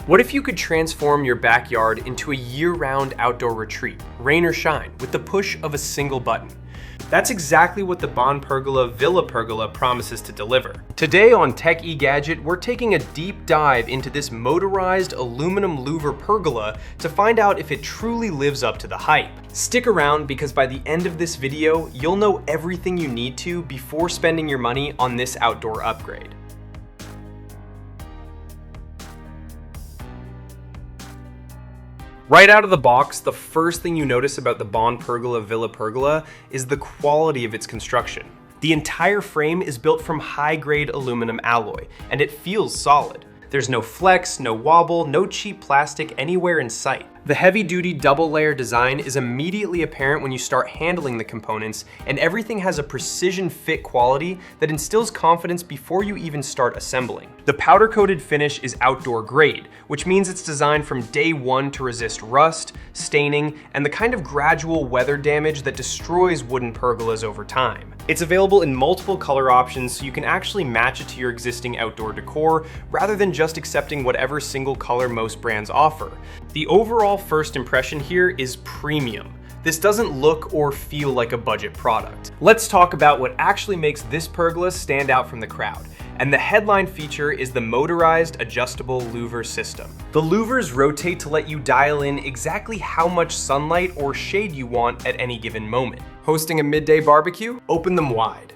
What if you could transform your backyard into a year-round outdoor retreat, rain or shine, with the push of a single button? That's exactly what the BON PERGOLA Villa Pergola promises to deliver. Today on Tech Egadget, we're taking a deep dive into this motorized aluminum louver pergola to find out if it truly lives up to the hype. Stick around because by the end of this video, you'll know everything you need to before spending your money on this outdoor upgrade. Right out of the box, the first thing you notice about the BON PERGOLA Villa Pergola is the quality of its construction. The entire frame is built from high-grade aluminum alloy, and it feels solid. There's no flex, no wobble, no cheap plastic anywhere in sight. The heavy-duty double-layer design is immediately apparent when you start handling the components, and everything has a precision fit quality that instills confidence before you even start assembling. The powder-coated finish is outdoor grade, which means it's designed from day one to resist rust, staining, and the kind of gradual weather damage that destroys wooden pergolas over time. It's available in multiple color options, so you can actually match it to your existing outdoor decor, rather than just accepting whatever single color most brands offer. The overall first impression here is premium. This doesn't look or feel like a budget product. Let's talk about what actually makes this pergola stand out from the crowd. And the headline feature is the motorized adjustable louver system. The louvers rotate to let you dial in exactly how much sunlight or shade you want at any given moment. Hosting a midday barbecue? Open them wide.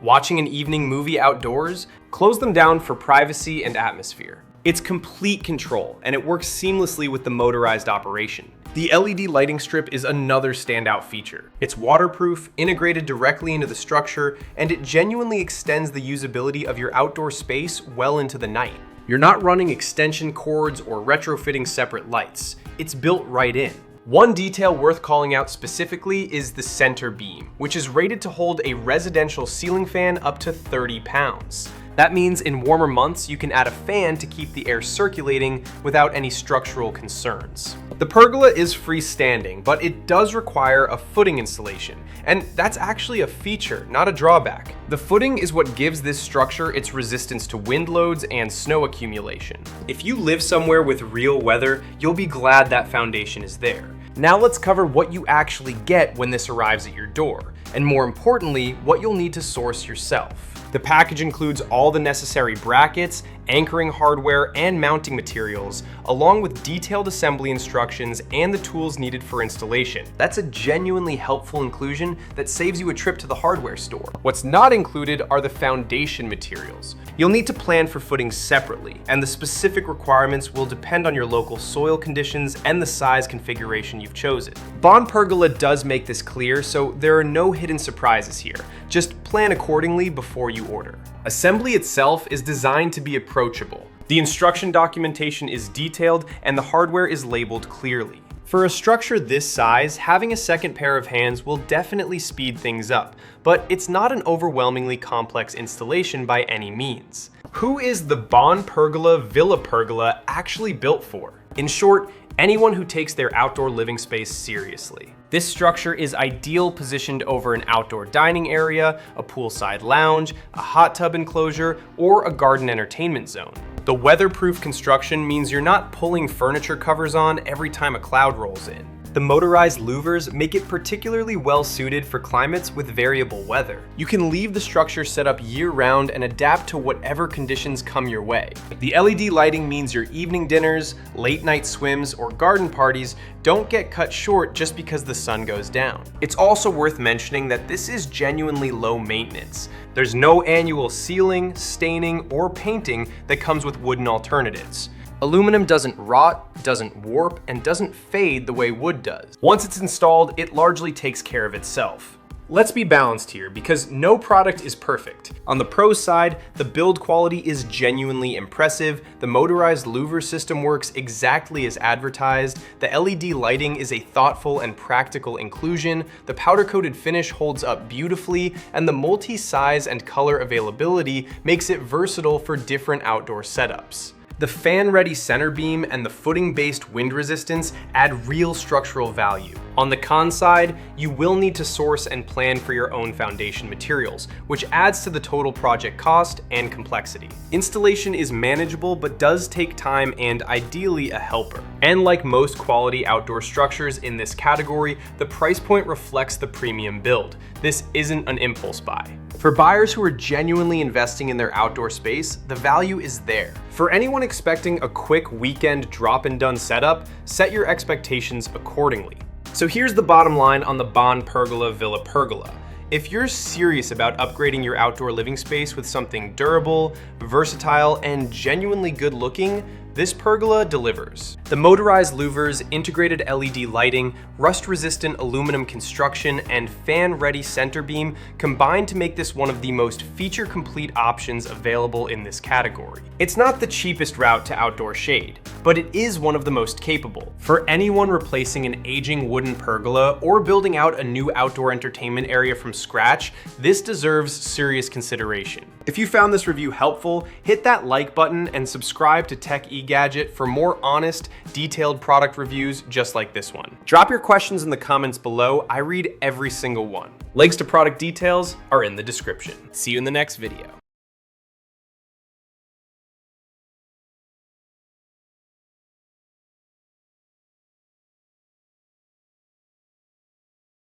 Watching an evening movie outdoors? Close them down for privacy and atmosphere. It's complete control, and it works seamlessly with the motorized operation. The LED lighting strip is another standout feature. It's waterproof, integrated directly into the structure, and it genuinely extends the usability of your outdoor space well into the night. You're not running extension cords or retrofitting separate lights. It's built right in. One detail worth calling out specifically is the center beam, which is rated to hold a residential ceiling fan up to 30 pounds. That means in warmer months, you can add a fan to keep the air circulating without any structural concerns. The pergola is freestanding, but it does require a footing installation, and that's actually a feature, not a drawback. The footing is what gives this structure its resistance to wind loads and snow accumulation. If you live somewhere with real weather, you'll be glad that foundation is there. Now let's cover what you actually get when this arrives at your door, and more importantly, what you'll need to source yourself. The package includes all the necessary brackets, anchoring hardware, and mounting materials, along with detailed assembly instructions and the tools needed for installation. That's a genuinely helpful inclusion that saves you a trip to the hardware store. What's not included are the foundation materials. You'll need to plan for footings separately, and the specific requirements will depend on your local soil conditions and the size configuration you've chosen. BON PERGOLA does make this clear, so there are no hidden surprises here. Just plan accordingly before you order. Assembly itself is designed to be approachable. The instruction documentation is detailed and the hardware is labeled clearly. For a structure this size, having a second pair of hands will definitely speed things up, but it's not an overwhelmingly complex installation by any means. Who is the BON PERGOLA Villa Pergola actually built for? In short, anyone who takes their outdoor living space seriously. This structure is ideal positioned over an outdoor dining area, a poolside lounge, a hot tub enclosure, or a garden entertainment zone. The weatherproof construction means you're not pulling furniture covers on every time a cloud rolls in. The motorized louvers make it particularly well suited for climates with variable weather. You can leave the structure set up year-round and adapt to whatever conditions come your way. The LED lighting means your evening dinners, late-night swims, or garden parties don't get cut short just because the sun goes down. It's also worth mentioning that this is genuinely low maintenance. There's no annual sealing, staining, or painting that comes with wooden alternatives. Aluminum doesn't rot, doesn't warp, and doesn't fade the way wood does. Once it's installed, it largely takes care of itself. Let's be balanced here, because no product is perfect. On the pro side, the build quality is genuinely impressive, the motorized louver system works exactly as advertised, the LED lighting is a thoughtful and practical inclusion, the powder-coated finish holds up beautifully, and the multi-size and color availability makes it versatile for different outdoor setups. The fan-ready center beam and the footing-based wind resistance add real structural value. On the con side, you will need to source and plan for your own foundation materials, which adds to the total project cost and complexity. Installation is manageable but does take time and ideally a helper. And like most quality outdoor structures in this category, the price point reflects the premium build. This isn't an impulse buy. For buyers who are genuinely investing in their outdoor space, the value is there. For anyone expecting a quick weekend drop-and-done setup, set your expectations accordingly. So here's the bottom line on the BON PERGOLA Villa Pergola. If you're serious about upgrading your outdoor living space with something durable, versatile, and genuinely good looking, this pergola delivers. The motorized louvers, integrated LED lighting, rust-resistant aluminum construction, and fan-ready center beam combine to make this one of the most feature-complete options available in this category. It's not the cheapest route to outdoor shade, but it is one of the most capable. For anyone replacing an aging wooden pergola or building out a new outdoor entertainment area from scratch, this deserves serious consideration. If you found this review helpful, hit that like button and subscribe to Egadget for more honest, detailed product reviews just like this one. Drop your questions in the comments below. I read every single one. Links to product details are in the description. See you in the next video.